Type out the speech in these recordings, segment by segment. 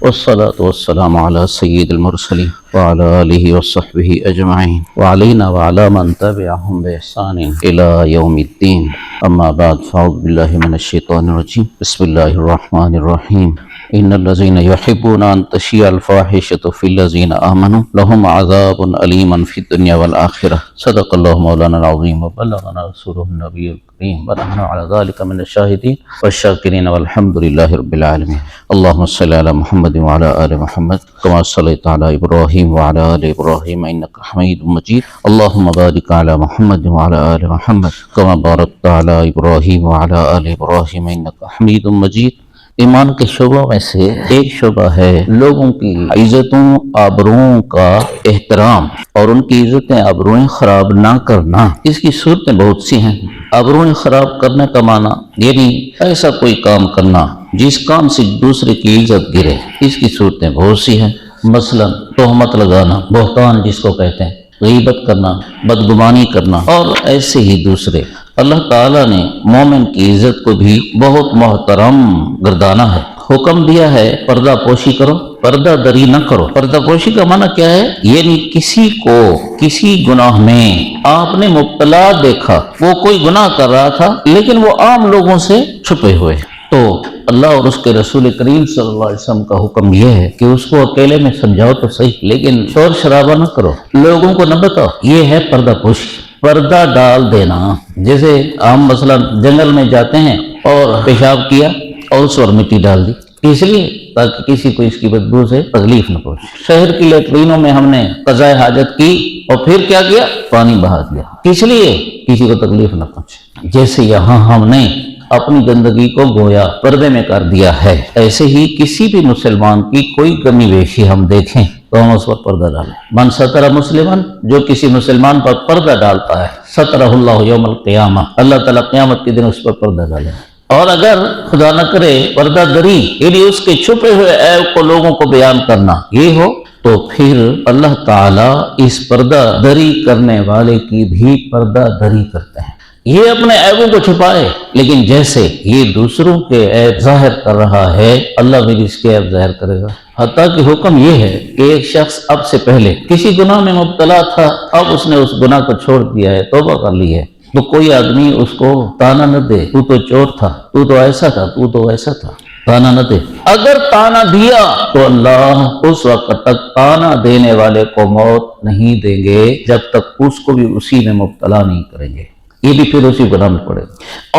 والصلاة والسلام على سيد المرسلين وعلى آله وصحبه أجمعين وعلينا وعلى من تبعهم بإحسان إلى يوم الدين. أما بعد فأعوذ بالله من الشيطان الرجيم. بسم الله الرحمن الرحيم. إن الذين يحبون أن تشيع الفاحشة في الذين آمنوا لهم عذاب أليم في الدنيا والآخرة. صدق الله مولانا العظيم وبلغنا رسوله النبي الكريم ونحن على ذلك من الشاهدين والشاكرين والحمد لله رب العالمين. اللهم صل على محمد وعلى آل محمد كما صليت على إبراهيم وعلى آل إبراهيم إنك حميد مجيد. اللهم بارك على محمد وعلى آل محمد كما باركت على إبراهيم وعلى آل إبراهيم إنك حميد مجيد. ایمان کے شعبوں میں سے ایک شعبہ ہے لوگوں کی عزتوں آبروؤں کا احترام اور ان کی عزتیں آبروئیں خراب نہ کرنا. اس کی صورتیں بہت سی ہیں. آبروئیں خراب کرنے کا معنی یعنی ایسا کوئی کام کرنا جس کام سے دوسرے کی عزت گرے. اس کی صورتیں بہت سی ہیں. مثلا تہمت لگانا، بہتان جس کو کہتے ہیں، غیبت کرنا، بدگمانی کرنا اور ایسے ہی دوسرے. اللہ تعالیٰ نے مومن کی عزت کو بھی بہت محترم گردانا ہے. حکم دیا ہے پردہ پوشی کرو، پردہ دری نہ کرو. پردہ پوشی کا معنی کیا ہے؟ یعنی کسی کو کسی گناہ میں آپ نے مبتلا دیکھا، وہ کوئی گناہ کر رہا تھا لیکن وہ عام لوگوں سے چھپے ہوئے، تو اللہ اور اس کے رسول کریم صلی اللہ علیہ وسلم کا حکم یہ ہے کہ اس کو اکیلے میں سمجھاؤ تو صحیح، لیکن شور شرابہ نہ کرو، لوگوں کو نہ بتاؤ. یہ ہے پردہ پوشی. پردہ ڈال دینا، جیسے ہم مثلا جنگل میں جاتے ہیں اور پیشاب کیا اور اس پر مٹی ڈال دی، اس لیے تاکہ کسی کو اس کی بدبو سے تکلیف نہ پہنچے. شہر کی لیٹرینوں میں ہم نے قضائے حاجت کی اور پھر کیا کیا؟ پانی بہا دیا، اس لیے کسی کو تکلیف نہ پہنچے. جیسے یہاں ہم نے اپنی گندگی کو گویا پردے میں کر دیا ہے، ایسے ہی کسی بھی مسلمان کی کوئی کمی بیشی ہم دیکھیں تو ہم اس پر پردہ ڈالیں. من ستر مسلمان، جو کسی مسلمان پر پردہ ڈالتا ہے، سترہ اللہ یوم القیامہ، اللہ تعالیٰ قیامت کے دن اس پر پردہ ڈالے. اور اگر خدا نہ کرے پردہ دری یعنی اس کے چھپے ہوئے عیب کو لوگوں کو بیان کرنا یہ ہو، تو پھر اللہ تعالیٰ اس پردہ دری کرنے والے کی بھی پردہ دری کرتے ہیں. یہ اپنے عیبوں کو چھپائے، لیکن جیسے یہ دوسروں کے عیب ظاہر کر رہا ہے، اللہ بھی اس کے عیب ظاہر کرے گا. حتیٰ کہ حکم یہ ہے کہ ایک شخص اب سے پہلے کسی گناہ میں مبتلا تھا، اب اس نے اس گناہ کو چھوڑ دیا ہے، توبہ کر لی ہے، تو کوئی آدمی اس کو تانا نہ دے، تو چور تھا، تو ایسا تھا، تو ایسا تھا. تانا نہ دے. اگر تانا دیا تو اللہ اس وقت تک تانا دینے والے کو موت نہیں دیں گے جب تک اس کو بھی اسی میں مبتلا نہیں کریں گے. یہ بھی پھر اسی گناہ میں پڑے.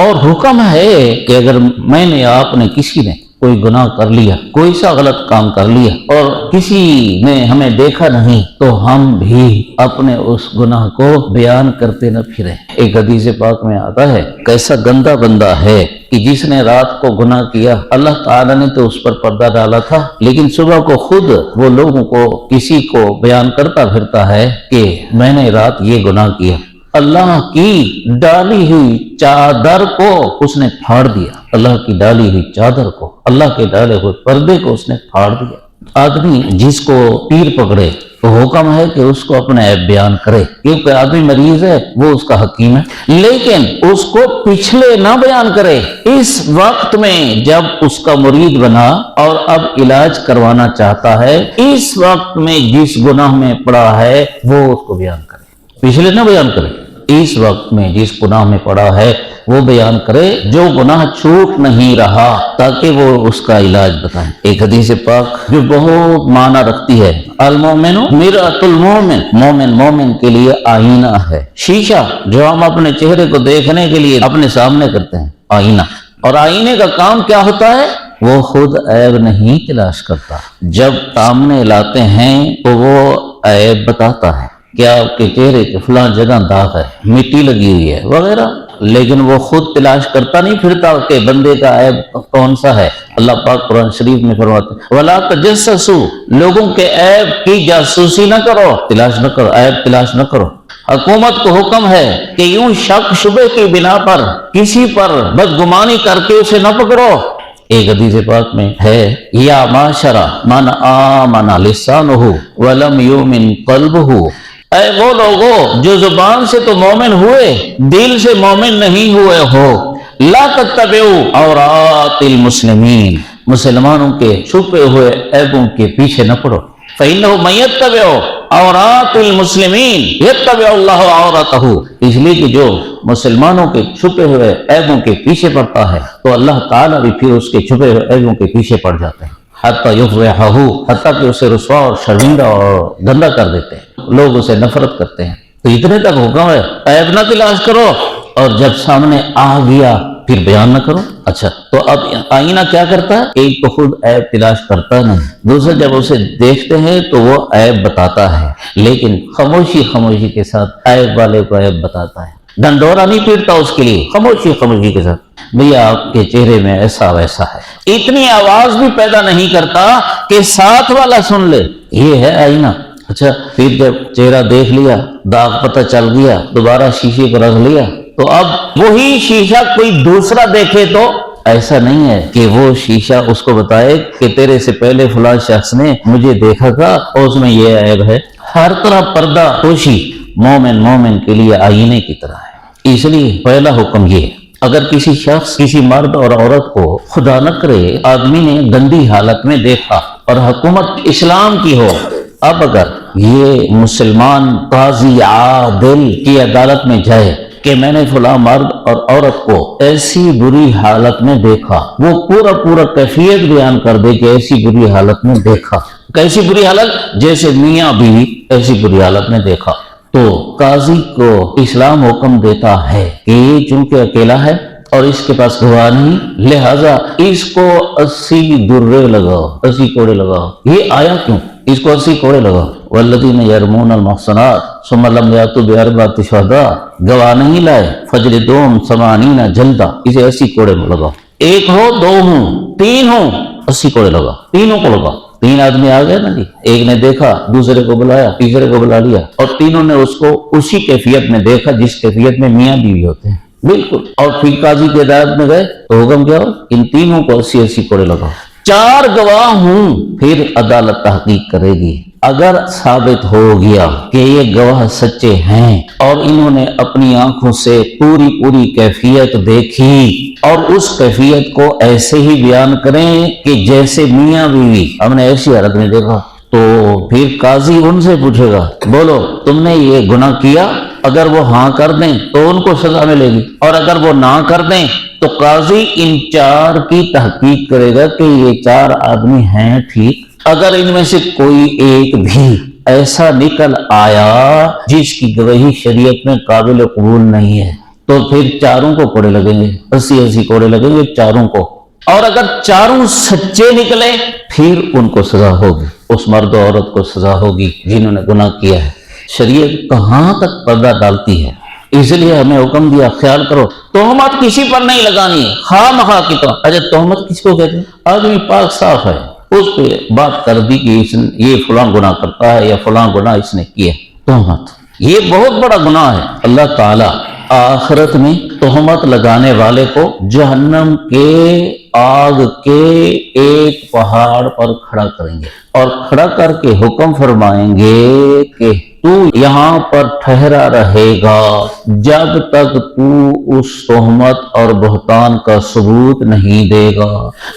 اور حکم ہے کہ اگر میں نے آپ نے کسی نے کوئی گناہ کر لیا، کوئی سا غلط کام کر لیا اور کسی نے ہمیں دیکھا نہیں، تو ہم بھی اپنے اس گناہ کو بیان کرتے نہ پھریں. ایک حدیث پاک میں آتا ہے کیسا گندا بندہ ہے کہ جس نے رات کو گناہ کیا، اللہ تعالیٰ نے تو اس پر پردہ ڈالا تھا، لیکن صبح کو خود وہ لوگوں کو کسی کو بیان کرتا پھرتا ہے کہ میں نے رات یہ گناہ کیا. اللہ کی ڈالی ہوئی چادر کو اس نے پھاڑ دیا، اللہ کی ڈالی ہوئی چادر کو، اللہ کے ڈالے ہوئے پردے کو اس نے پھاڑ دیا. آدمی جس کو پیر پکڑے تو حکم ہے کہ اس کو اپنے عیب بیان کرے، کیونکہ آدمی مریض ہے، وہ اس کا حکیم ہے، لیکن اس کو پچھلے نہ بیان کرے. اس وقت میں جب اس کا مرید بنا اور اب علاج کروانا چاہتا ہے، اس وقت میں جس گناہ میں پڑا ہے وہ اس کو بیان کرے، پچھلے نہ بیان کرے. اس وقت میں جس گناہ میں پڑا ہے وہ بیان کرے جو گناہ چھوٹ نہیں رہا، تاکہ وہ اس کا علاج بتائیں. ایک حدیث پاک جو بہت معنی رکھتی ہے، المومن مرآۃ المومن، مومن مومن کے لیے آئینہ ہے، شیشہ جو ہم اپنے چہرے کو دیکھنے کے لیے اپنے سامنے کرتے ہیں، آئینہ. اور آئینے کا کام کیا ہوتا ہے؟ وہ خود عیب نہیں تلاش کرتا، جب سامنے لاتے ہیں تو وہ عیب بتاتا ہے کہ آپ کے چہرے کے فلاں جگہ داغ ہے، مٹی لگی ہوئی ہے وغیرہ، لیکن وہ خود تلاش کرتا نہیں پھرتا کہ بندے کا عیب کون سا ہے. اللہ پاک قرآن شریف میں فرماتے ہیں وَلَا تَجَسَّسُوا، لوگوں کے عیب کی جاسوسی نہ کرو، تلاش نہ کرو، عیب تلاش نہ کرو. حکومت کو حکم ہے کہ یوں شک شبے کی بنا پر کسی پر بدگمانی کر کے اسے نہ پکڑو. ایک حدیث پاک میں ہے یا معاشرہ من آمن لسانہ ولم یؤمن قلبہ، اے وہ لوگوں جو زبان سے تو مومن ہوئے دل سے مومن نہیں ہوئے ہو، لا تتبعوا عورات المسلمین، مسلمانوں کے چھپے ہوئے عیبوں کے پیچھے نہ پڑو. فَإِنَّهُ مَن يَتَّبِعُ عَوْرَاتِ الْمُسْلِمِينَ يَتَّبِعُ اللَّهُ عَوْرَاتَهُ. اس لیے کہ جو مسلمانوں کے چھپے ہوئے عیبوں کے پیچھے پڑتا ہے تو اللہ تعالیٰ بھی پھر اس کے چھپے ہوئے عیبوں کے پیچھے پڑ جاتے ہیں. حتیٰ یفضحہ، حتیٰ کہ اسے رسوا اور شرمندہ اور گندا کر دیتے ہیں، لوگ اسے نفرت کرتے ہیں. تو اتنے تک حکم ہے عیب نہ تلاش کرو، اور جب سامنے آ گیا پھر بیان نہ کرو. اچھا، تو اب آئینہ کیا کرتا ہے؟ ایک تو خود عیب تلاش کرتا نہیں، دوسرا جب اسے دیکھتے ہیں تو وہ عیب بتاتا ہے، لیکن خاموشی کے ساتھ عیب والے کو عیب بتاتا ہے. ڈنڈورا نہیں پیٹتا اس کے لیے، خاموشی کے ساتھ، بھیا آپ کے چہرے میں ایسا ویسا ہے. اتنی آواز بھی پیدا نہیں کرتا کہ ساتھ والا سن لے. یہ ہے آئینہ. اچھا، پھر جب چہرہ دیکھ لیا، داغ پتہ چل گیا، دوبارہ شیشے کو رکھ لیا، تو اب وہی شیشہ کوئی دوسرا دیکھے تو ایسا نہیں ہے کہ وہ شیشہ اس کو بتائے کہ تیرے سے پہلے فلاں شخص نے مجھے دیکھا تھا اور اس میں یہ عیب ہے. ہر طرح پردہ پوشی مومن کے لیے آئینے کی طرح ہے. اس لیے پہلا حکم یہ ہے، اگر کسی شخص کسی مرد اور عورت کو خدا نہ کرے آدمی نے گندی حالت میں دیکھا اور حکومت اسلام کی ہو، اب اگر یہ مسلمان قاضی عادل کی عدالت میں جائے کہ میں نے فلاں مرد اور عورت کو ایسی بری حالت میں دیکھا، وہ پورا کیفیت بیان کر دے کہ ایسی بری حالت میں دیکھا. کیسی بری حالت؟ جیسے میاں بیوی ایسی بری حالت میں دیکھا. تو قاضی کو اسلام حکم دیتا ہے کہ یہ چونکہ اکیلا ہے اور اس کے پاس گواہ نہیں، لہذا اس کو 80 درے لگاؤ، 80 کوڑے لگاؤ. یہ آیا کیوں؟ اس کو 80 کوڑے لگاؤ. والذین یرمون المحصنات ثم لم یاتوا باربعۃ شہداء، گواہ نہیں لائے، فجلدوہم 80 جلدہ. اسے 80 کوڑے لگاؤ. ایک ہو، دو ہوں، تین ہوں، 80 کوڑے لگاؤ. تینوں کو لگاؤ. 3 آدمی آ گئے نا جی، ایک نے دیکھا، دوسرے کو بلایا، تیسرے کو بلا لیا، اور تینوں نے اس کو اسی کیفیت میں دیکھا جس کیفیت میں میاں بیوی ہوتے ہیں. بالکل. اور پھر قاضی کی عدالت میں گئے تو حکم کیا ہو؟ ان تینوں کو 80 کوڑے لگاؤ. 4 گواہ ہوں، پھر عدالت تحقیق کرے گی. اگر ثابت ہو گیا کہ یہ گواہ سچے ہیں اور انہوں نے اپنی آنکھوں سے پوری کیفیت دیکھی اور اس کیفیت کو ایسے ہی بیان کریں کہ جیسے میاں بیوی ہم نے ایسی حالت میں دیکھا، تو پھر قاضی ان سے پوچھے گا، بولو تم نے یہ گناہ کیا؟ اگر وہ ہاں کر دیں تو ان کو سزا ملے گی، اور اگر وہ نہ کر دیں تو قاضی ان 4 کی تحقیق کرے گا کہ یہ 4 آدمی ہیں ٹھیک. اگر ان میں سے کوئی ایک بھی ایسا نکل آیا جس کی گواہی شریعت میں قابل قبول نہیں ہے تو پھر 4 کو کوڑے لگیں گے، 80 کوڑے لگیں گے 4 کو. اور اگر 4 سچے نکلے پھر ان کو سزا ہوگی، اس مرد و عورت کو سزا ہوگی جنہوں نے گناہ کیا ہے. شریعت کہاں تک پردہ ڈالتی ہے. اس لیے ہمیں حکم دیا، خیال کرو تہمت کسی پر نہیں لگانی، خواہ مخواہ کی. تو اچھا، تہمت کس کو کہتے ہیں؟ آدمی پاک صاف ہے، اس پہ بات کر دی کہ یہ فلاں گناہ کرتا ہے یا فلاں گناہ اس نے کیا. تہمت یہ بہت بڑا گناہ ہے. اللہ تعالیٰ آخرت میں تہمت لگانے والے کو جہنم کے آگ کے ایک پہاڑ پر کھڑا کریں گے اور کھڑا کر کے حکم فرمائیں گے کہ تو یہاں پر ٹھہرا رہے گا جب تک تو اس تہمت اور بہتان کا ثبوت نہیں دے گا.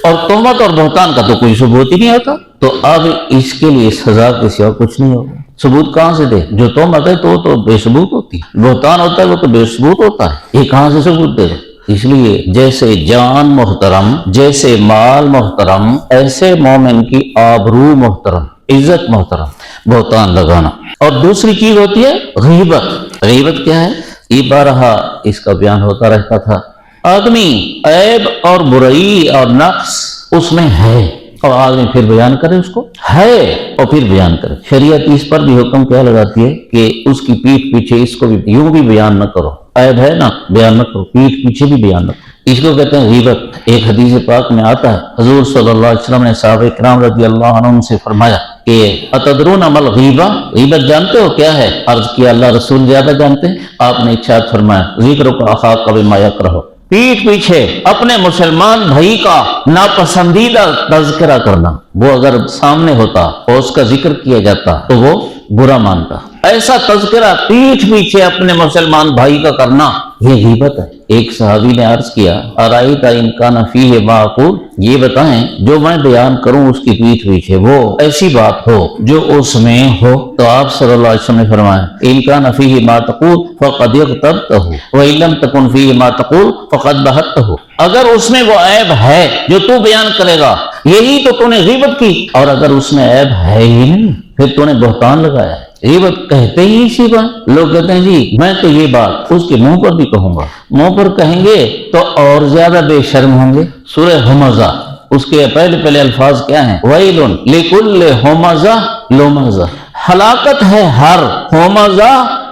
اور تہمت اور بہتان کا تو کوئی ثبوت ہی نہیں ہوتا، تو اب اس کے لیے سزا کے سوا کچھ نہیں ہوگا. ثبوت کہاں سے دے؟ جو تہمت ہے تو بے ثبوت ہوتی، بہتان ہوتا ہے وہ تو بے ثبوت ہوتا ہے. یہ کہاں سے ثبوت دے گا؟ اس لیے جیسے جان محترم، جیسے مال محترم، ایسے مومن کی آبرو محترم، عزت محترم. بہتان لگانا. اور دوسری چیز ہوتی ہے غیبت. غیبت کیا ہے؟ یہ بارہا اس کا بیان ہوتا رہتا تھا. آدمی عیب اور برائی اور نقص اس میں ہے اور آدمی پھر بیان کرے، اس کو ہے اور پھر بیان کرے. شریعت اس پر بھی حکم کیا لگاتی ہے کہ اس کی پیٹھ پیچھے اس کو بھی یوں بھی بیان نہ کرو. عیب ہے نا، بیان نہ کرو، پیٹھ پیچھے بھی بیان نہ کرو. اس کو کہتے ہیں غیبت. ایک حدیث پاک میں آتا ہے، حضور صلی اللہ علیہ وسلم نے صحابہ کرام رضی اللہ عنہم سے فرمایا کہ اتدرون ما الغیبہ، غیبت جانتے ہو کیا ہے؟ عرض کیا اللہ رسول زیادہ جانتے ہیں. آپ نے ارشاد فرمایا ذکرک اخاک بما یکرہ، پیٹھ پیچھے اپنے مسلمان بھائی کا ناپسندیدہ تذکرہ کرنا. وہ اگر سامنے ہوتا اور اس کا ذکر کیا جاتا تو وہ برا مانتا. ایسا تذکرہ پیٹھ پیچھے اپنے مسلمان بھائی کا کرنا یہ غیبت ہے۔ ایک صحابی نے عرض کیا ارائیت ان کان فیہ ما اقول، یہ بتائیں جو میں بیان کروں اس کی پیٹھ پیچھے وہ ایسی بات ہو جو اس میں ہو، تو آپ صلی اللہ علیہ وسلم نے فرمایا ان کان فیہ ما تقول فقد اغتبتہ وان لم تکن فیہ ما تقول فقد بہتہ، اگر اس میں وہ عیب ہے جو تو بیان کرے گا یہی تو نے غیبت کی، اور اگر اس میں عیب ہے ہی نہیں پھر تو نے بہتان لگایا۔ غیبت کہتے ہی اسی بات، لوگ کہتے ہیں جی میں تو یہ بات اس کے منہ پر بھی کہوں گا، منہ پر کہیں گے تو اور زیادہ بے شرم ہوں گے۔ سورہ ہمزہ اس کے پہلے الفاظ کیا ہیں؟ ویل لکل ہمزہ لمزہ، ہلاکت ہے ہر ہمزہ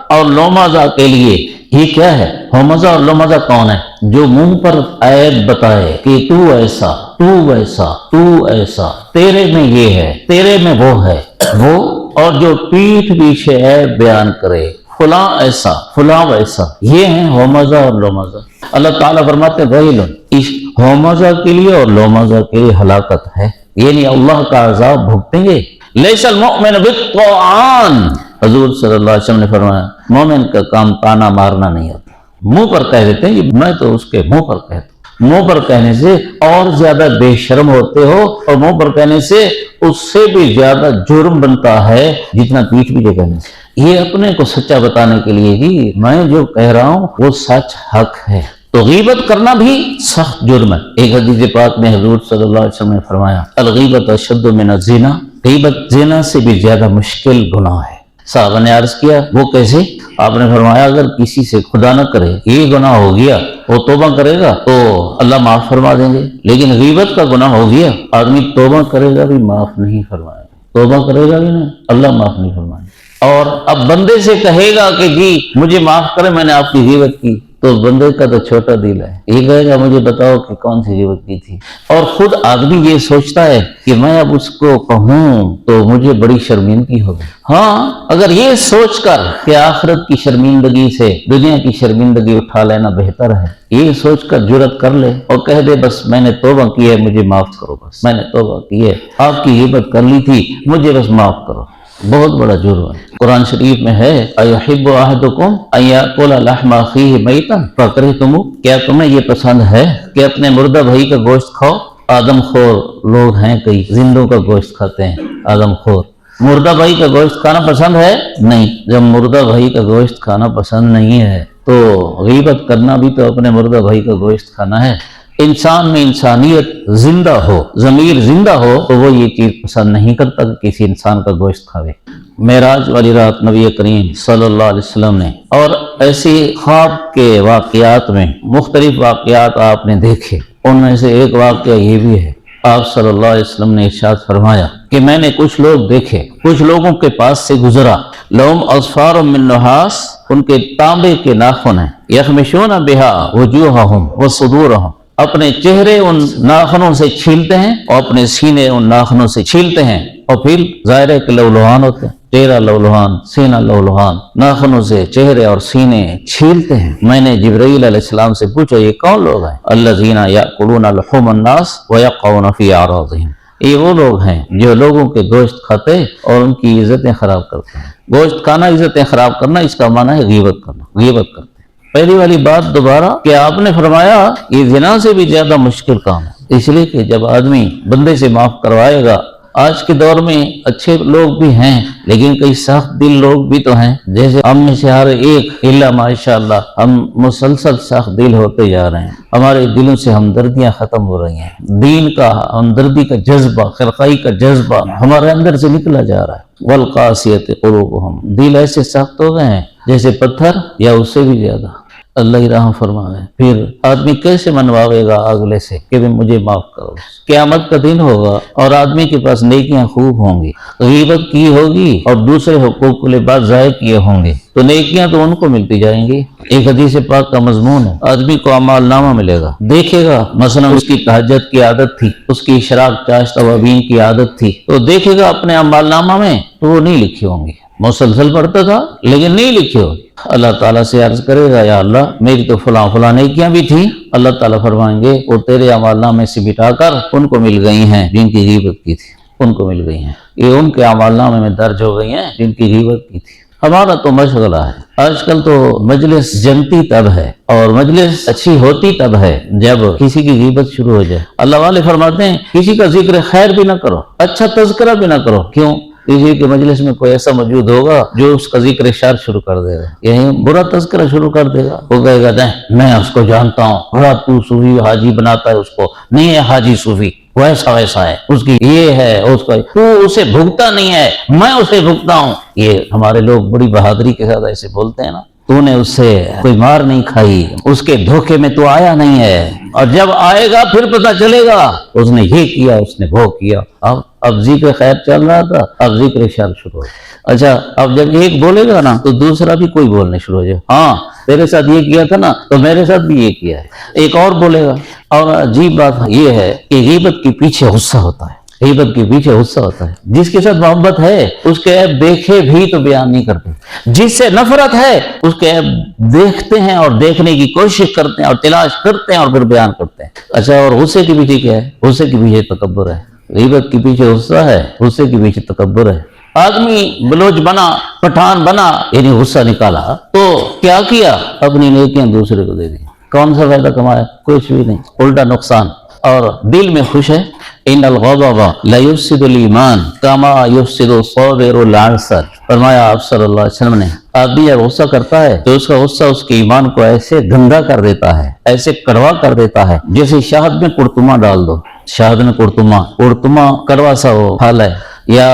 اور لمزہ کے لیے۔ یہ کیا ہے؟ ہمزہ اور لمزہ کون ہے؟ جو منہ پر عیب بتائے کہ تو ایسا تو ویسا تو ایسا، تیرے میں یہ ہے تیرے میں وہ ہے وہ، اور جو پیٹھ پیچھے عیب بیان کرے فلاں ایسا فلاں ویسا، یہ ہیں ہومزہ اور لومزہ۔ اللہ تعالیٰ فرماتے ہیں ویل، اس ہومزہ کے لیے اور لومزہ کے لیے ہلاکت ہے، یعنی اللہ کا عذاب بھگتیں گے۔ لیس المؤمن بالطعان، حضور صلی اللہ علیہ وسلم نے فرمایا مومن کا کام تانا مارنا نہیں ہوتا۔ منہ پر کہہ دیتے ہیں میں تو اس کے منہ پر کہتا ہوں، منہ پر کہنے سے اور زیادہ بے شرم ہوتے ہو، اور منہ پر کہنے سے اس سے بھی زیادہ جرم بنتا ہے جتنا پیٹھ پیچھے کہنے سے۔ یہ اپنے کو سچا بتانے کے لیے جی میں جو کہہ رہا ہوں وہ سچ حق ہے، تو غیبت کرنا بھی سخت جرم ہے۔ ایک حدیث پاک میں حضور صلی اللہ علیہ وسلم نے فرمایا الغیبت اشد من الزنا، غیبت زنا سے بھی زیادہ مشکل گناہ ہے۔ صحابہ نے عرض کیا وہ کیسے؟ آپ نے فرمایا اگر کسی سے خدا نہ کرے یہ گناہ ہو گیا، وہ توبہ کرے گا تو اللہ معاف فرما دیں گے، لیکن غیبت کا گناہ ہو گیا آدمی توبہ کرے گا بھی معاف نہیں فرمائے گا، توبہ کرے گا بھی نہیں اللہ معاف نہیں فرمائے گا۔ اور اب بندے سے کہے گا کہ جی مجھے معاف کرے میں نے آپ کی غیبت کی، تو بندے کا تو چھوٹا دل ہے، یہ کہے گا مجھے بتاؤ کہ کون سی غیبت کی تھی، اور خود آدمی یہ سوچتا ہے کہ میں اب اس کو کہوں تو مجھے بڑی شرمندگی ہوگی۔ ہاں اگر یہ سوچ کر کہ آخرت کی شرمندگی سے دنیا کی شرمندگی اٹھا لینا بہتر ہے، یہ سوچ کر جرت کر لے اور کہہ دے بس میں نے توبہ کی ہے مجھے معاف کرو، بس میں نے توبہ کی ہے آپ کی غیبت کر لی تھی مجھے بس معاف کرو، بہت بڑا جرم ہے۔ قرآن شریف میں ہے اَيُحِبُّ أَحَدُكُمْ أَن يَأْكُلَ لَحْمَ أَخِيهِ مَيْتًا فَكَرِهْتُمُوهُ، کیا تمہیں یہ پسند ہے کہ اپنے مردہ بھائی کا گوشت کھاؤ؟ آدم خور لوگ ہیں، کئی زندوں کا گوشت کھاتے ہیں، آدم خور۔ مردہ بھائی کا گوشت کھانا پسند ہے؟ نہیں۔ جب مردہ بھائی کا گوشت کھانا پسند نہیں ہے تو غیبت کرنا بھی تو اپنے مردہ بھائی کا گوشت کھانا ہے۔ انسان میں انسانیت زندہ ہو، ضمیر زندہ ہو تو وہ یہ چیز پسند نہیں کرتا کہ کسی انسان کا گوشت کھاوے۔ معراج والی رات نبی کریم صلی اللہ علیہ وسلم نے اور ایسی خواب کے واقعات میں مختلف واقعات آپ نے دیکھے، ان میں سے ایک واقعہ یہ بھی ہے، آپ صلی اللہ علیہ وسلم نے ارشاد فرمایا کہ میں نے کچھ لوگ دیکھے، کچھ لوگوں کے پاس سے گزرا، لہم اظفار من نحاس، ان کے تانبے کے ناخن ہیں، یخمشون بہا وجوہہم وصدورہم، اپنے چہرے ان ناخنوں سے چھیلتے ہیں اور اپنے سینے ان ناخنوں سے چھیلتے ہیں، اور پھر ظاہر ہے کہ لولوہان ہوتے ہیں، چہرہ لولوہان سینہ لولوہان، ناخنوں سے چہرے اور سینے چھیلتے ہیں۔ میں نے جبرائیل علیہ السلام سے پوچھا یہ کون لوگ ہیں؟ الذین یأکلون لحوم الناس ویقعون فی اعراضہم، یہ وہ لوگ ہیں جو لوگوں کے گوشت کھاتے اور ان کی عزتیں خراب کرتے ہیں۔ گوشت کھانا عزتیں خراب کرنا، اس کا معنی ہے غیبت کرنا، غیبت کرتے ہیں۔ پہلی والی بات دوبارہ کہ آپ نے فرمایا یہ زنا سے بھی زیادہ مشکل کام ہے، اس لیے کہ جب آدمی بندے سے معاف کروائے گا، آج کے دور میں اچھے لوگ بھی ہیں لیکن کئی سخت دل لوگ بھی تو ہیں، جیسے ہم میں سے ہر ایک الا ماشاءاللہ ہم مسلسل سخت دل ہوتے جا رہے ہیں، ہمارے دلوں سے ہمدردیاں ختم ہو رہی ہیں، دین کا ہمدردی کا جذبہ، خیرخواہی کا جذبہ ہمارے اندر سے نکلا جا رہا ہے۔ والقاسیۃ قلوبہم، دل ایسے سخت ہو گئے ہیں جیسے پتھر یا اس سے بھی زیادہ۔ اللہ ہی رحم فرمائے۔ پھر آدمی کیسے منواوے گا اگلے سے کہ مجھے معاف کرو؟ قیامت کا دن ہوگا اور آدمی کے پاس نیکیاں خوب ہوں گی، غیبت کی ہوگی اور دوسرے حقوق کے بعد ضائع کیے ہوں گے تو نیکیاں تو ان کو ملتی جائیں گی۔ ایک حدیث پاک کا مضمون ہے، آدمی کو اعمال نامہ ملے گا، دیکھے گا مثلا اس کی تہجد کی عادت تھی، اس کی اشراق چاشت اوابین کی عادت تھی، تو دیکھے گا اپنے اعمال نامہ میں تو وہ نہیں لکھی ہوں گی، مسلسل پڑھتا تھا لیکن نہیں لکھی ہوگی۔ اللہ تعالیٰ سے عرض کرے گا یا اللہ میری تو فلاں نیکیاں بھی تھیں، اللہ تعالیٰ فرمائیں گے وہ تیرے اعمال نامے سے مٹا کر ان کو مل گئی ہیں جن کی غیبت کی تھی، ان کو مل گئی ہیں، یہ ان کے اعمال نامے میں درج ہو گئی ہیں جن کی غیبت کی تھی۔ ہمارا تو مشغلہ ہے آج کل تو مجلس جمتی تب ہے اور مجلس اچھی ہوتی تب ہے جب کسی کی غیبت شروع ہو جائے۔ اللہ والے فرماتے ہیں کسی کا ذکر خیر بھی نہ کرو، اچھا تذکرہ بھی نہ کرو۔ کیوں؟ کسی کے مجلس میں کوئی ایسا موجود ہوگا جو اس کا ذکر شر شروع کر دے گا، یعنی برا تذکرہ شروع کر دے گا۔ وہ کہے گا نہیں میں اس کو جانتا ہوں، بڑا تو صوفی حاجی بناتا ہے اس کو، نہیں ہے حاجی صوفی، ویسا ویسا ہے، اس کی یہ ہے، اس کا تو اسے بھگتا نہیں ہے، میں اسے بھگتا ہوں۔ یہ ہمارے لوگ بڑی بہادری کے ساتھ ایسے بولتے ہیں نا، تو نے اس سے کوئی مار نہیں کھائی، اس کے دھوکے میں تو آیا نہیں ہے، اور جب آئے گا پھر پتہ چلے گا اس نے یہ کیا، اس نے وہ کیا۔ اب ذکر خیر چل رہا تھا، اب ذکر شر شروع ہو۔ اچھا اب جب ایک بولے گا نا تو دوسرا بھی کوئی بولنے شروع ہو جائے، ہاں تیرے ساتھ یہ کیا تھا نا تو میرے ساتھ بھی یہ کیا ہے، ایک اور بولے گا۔ اور عجیب بات یہ ہے کہ غیبت کے پیچھے غصہ ہوتا ہے، غیبت کے پیچھے غصہ ہوتا ہے۔ جس کے ساتھ محبت ہے اس کے عیب دیکھے بھی تو بیان نہیں کرتے، جس سے نفرت ہے اس کے عیب دیکھتے ہیں اور دیکھنے کی کوشش کرتے ہیں اور تلاش کرتے ہیں اور پھر بیان کرتے ہیں۔ اچھا اور غصے کے پیچھے کیا ہے؟ غصے کے پیچھے تکبر ہے، غیبت کے پیچھے غصہ ہے، غصے کے پیچھے تکبر ہے۔ آدمی بلوچ بنا، پٹھان بنا، یعنی غصہ نکالا تو کیا کیا؟ اپنی نیکیاں دوسرے کو دے دی، کون سا فائدہ کمایا؟ کچھ بھی نہیں، الٹا نقصان۔ اور دل میں خوش ہے، ان الغضب لا يفسد الايمان كما يفسد الصابر العسل، فرمایا آپ صلی اللہ علیہ وسلم نے، آدمی جب غصہ کرتا ہے تو اس کا غصہ اس کے ایمان کو ایسے گندا کر دیتا ہے، ایسے کڑوا کر دیتا ہے جیسے شہد میں قرطمہ ڈال دو، شہد میں قرطمہ کڑوا سا وہ حال ہے، یا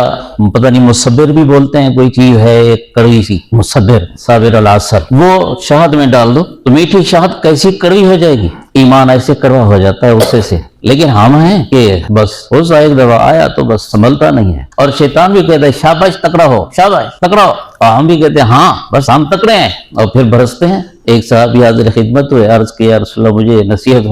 پتہ نہیں مصبر بھی بولتے ہیں، کوئی چیز ہے ایک کڑوی سی، مصبر صابر العسل، وہ شہد میں ڈال دو تو میٹھی شہد کیسی کڑوی ہو جائے گی، ایمان ایسے کڑوا ہو جاتا ہے غصے سے۔ لیکن ہم ہیں کہ بس غصہ ایک دفعہ آیا تو بس سنبھلتا نہیں ہے، اور شیطان بھی کہتا ہے شاباش تکڑا ہو، شاباش تکڑا ہو، اور ہم بھی کہتے ہیں ہاں بس ہم تکڑے ہیں، اور پھر برستے ہیں۔ ایک صحابی حاضر خدمت ہوئے، عرض کیا یا رسول اللہ مجھے نصیحت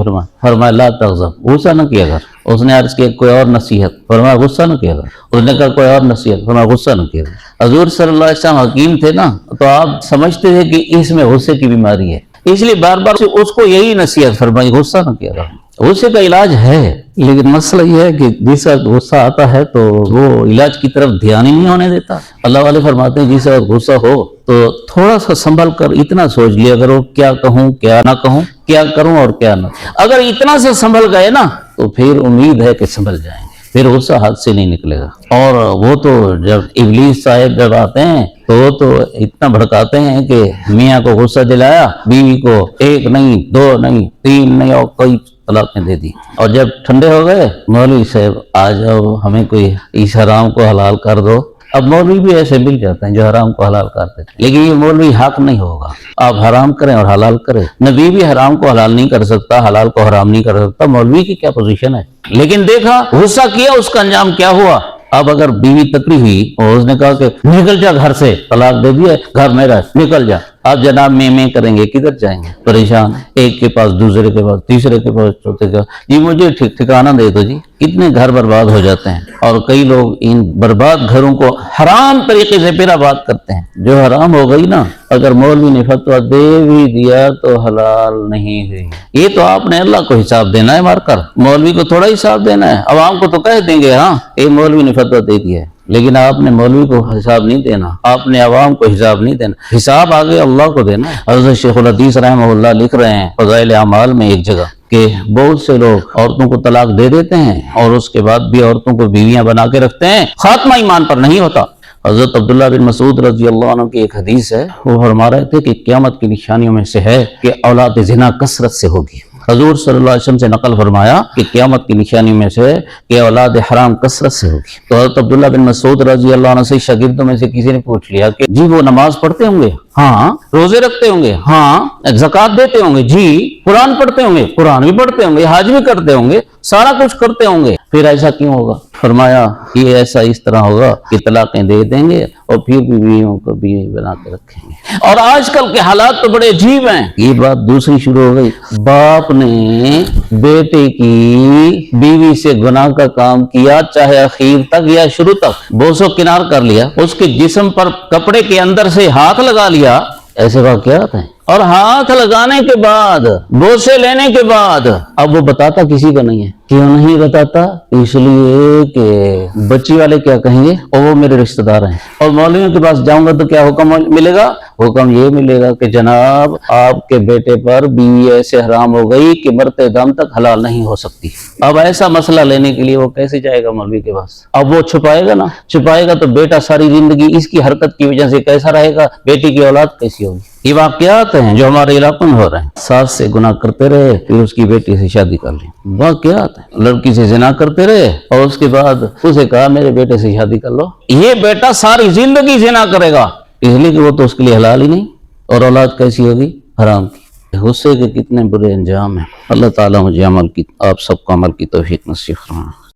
فرمایا لا تغضب، غصہ نہ کیا کر۔ اس نے عرض کیا کوئی اور نصیحت، فرمایا غصہ نہ کیا کر۔ اس نے کہا کوئی اور نصیحت، فرمایا غصہ نہ کیا کر۔ حضور صلی اللہ علیہ وسلم حکیم تھے نا، تو آپ سمجھتے تھے کہ اس میں غصے کی بیماری ہے، اس لیے بار بار اس کو یہی نصیحت فرمائی غصہ نہ کیا کر۔ غصے کا علاج ہے، لیکن مسئلہ یہ ہے کہ جس وقت غصہ آتا ہے تو وہ علاج کی طرف دھیان ہی نہیں ہونے دیتا۔ اللہ والے فرماتے ہیں جس وقت غصہ ہو تو تھوڑا سا سنبھل کر اتنا سوچ لیا کرو کیا کہوں کیا نہ کہوں، کیا کروں اور کیا نہ۔ اگر اتنا سے سنبھل گئے نا تو پھر امید ہے کہ سنبھل جائیں گے، پھر غصہ ہاتھ سے نہیں نکلے گا۔ اور وہ تو جب ابلیس صاحب جب آتے ہیں تو وہ تو اتنا بھڑکاتے ہیں کہ میاں کو غصہ دلایا، بیوی کو ایک نہیں دو نہیں تین نہیں اور کئی طلاقیں دے دی، اور جب ٹھنڈے ہو گئے مولوی صاحب آ جاؤ ہمیں کوئی اس حرام کو حلال کر دو۔ اب مولوی بھی ایسے مل جاتے ہیں جو حرام کو حلال کرتے تھے، لیکن یہ مولوی حق نہیں ہوگا، آپ حرام کریں اور حلال کریں۔ نبی بھی حرام کو حلال نہیں کر سکتا، حلال کو حرام نہیں کر سکتا، مولوی کی کیا پوزیشن ہے؟ لیکن دیکھا غصہ کیا، اس کا انجام کیا ہوا۔ اب اگر بیوی تکڑی ہوئی اور اس نے کہا کہ نکل جا گھر سے، طلاق دے دیا، گھر میرا ہے نکل جا، آپ جناب میں کریں گے، کدھر جائیں گے؟ پریشان، ایک کے پاس دوسرے کے پاس تیسرے کے پاس چوتھے کے پاس، جی مجھے ٹھکانہ دے دو جی۔ کتنے گھر برباد ہو جاتے ہیں، اور کئی لوگ ان برباد گھروں کو حرام طریقے سے پھر آباد کرتے ہیں۔ جو حرام ہو گئی نا، اگر مولوی نے فتویٰ دے بھی دیا تو حلال نہیں ہوئی۔ یہ تو آپ نے اللہ کو حساب دینا ہے مار کر، مولوی کو تھوڑا حساب دینا ہے۔ عوام کو تو کہہ دیں گے ہاں یہ مولوی نے فتویٰ دے دیا ہے، لیکن آپ نے مولوی کو حساب نہیں دینا، آپ نے عوام کو حساب نہیں دینا، حساب آگے اللہ کو دینا ہے۔ حضرت شیخ الحدیث رحمہ اللہ لکھ رہے ہیں فضائل اعمال میں ایک جگہ کہ بہت سے لوگ عورتوں کو طلاق دے دیتے ہیں اور اس کے بعد بھی عورتوں کو بیویاں بنا کے رکھتے ہیں، خاتمہ ایمان پر نہیں ہوتا۔ حضرت عبداللہ بن مسعود رضی اللہ عنہ کی ایک حدیث ہے، وہ فرما رہے تھے کہ قیامت کی نشانیوں میں سے ہے کہ اولاد زنا کثرت سے ہوگی۔ حضور صلی اللہ علیہ وسلم سے نقل فرمایا کہ قیامت کی نشانی میں سے کہ اولاد حرام کثرت سے ہوگی۔ تو حضرت عبداللہ بن مسعود رضی اللہ عنہ سے شاگردوں میں سے کسی نے پوچھ لیا کہ جی وہ نماز پڑھتے ہوں گے؟ ہاں۔ روزے رکھتے ہوں گے؟ ہاں۔ زکوٰۃ دیتے ہوں گے؟ جی۔ قرآن پڑھتے ہوں گے؟ قرآن بھی پڑھتے ہوں گے، حج بھی کرتے ہوں گے، سارا کچھ کرتے ہوں گے، پھر ایسا کیوں ہوگا؟ فرمایا یہ ایسا اس طرح ہوگا کہ طلاقیں دے دیں گے اور پھر بیویوں کو بیوی بنا کے رکھیں گے۔ اور آج کل کے حالات تو بڑے عجیب ہیں۔ یہ بات دوسری شروع ہو گئی، باپ نے بیٹے کی بیوی سے گناہ کا کام کیا، چاہے اخیر تک یا شروع تک، بوسو کنار کر لیا، اس کے جسم پر کپڑے کے اندر سے ہاتھ لگا لیا، ایسے واقعات ہیں۔ اور ہاتھ لگانے کے بعد، بوسے لینے کے بعد، اب وہ بتاتا کسی کو نہیں ہے۔ کیوں نہیں بتاتا؟ اس لیے کہ بچی والے کیا کہیں گے، اور وہ میرے رشتہ دار ہیں، اور مولویوں کے پاس جاؤں گا تو کیا حکم ملے گا؟ حکم یہ ملے گا کہ جناب آپ کے بیٹے پر بیوی ایسے حرام ہو گئی کہ مرتے دم تک حلال نہیں ہو سکتی۔ اب ایسا مسئلہ لینے کے لیے وہ کیسے جائے گا مولوی کے پاس؟ اب وہ چھپائے گا نا، چھپائے گا تو بیٹا ساری زندگی اس کی حرکت کی وجہ سے کیسا رہے گا، بیٹی کی اولاد کیسی ہوگی؟ یہ واقعات ہیں جو ہمارے علاقوں میں ہو رہے ہیں۔ ساس سے گناہ کرتے رہے، پھر اس کی بیٹی سے شادی کر لی، واقعات ہیں۔ لڑکی سے زنا کرتے رہے اور اس کے بعد اسے کہا میرے بیٹے سے شادی کر لو، یہ بیٹا ساری زندگی زنا کرے گا، اس لیے کہ وہ تو اس کے لیے حلال ہی نہیں، اور اولاد کیسی ہوگی؟ حرام کی۔ غصے کے کتنے برے انجام ہیں۔ اللہ تعالیٰ مجھے آپ سب کو عمل کی توفیق نصیب فرمائے۔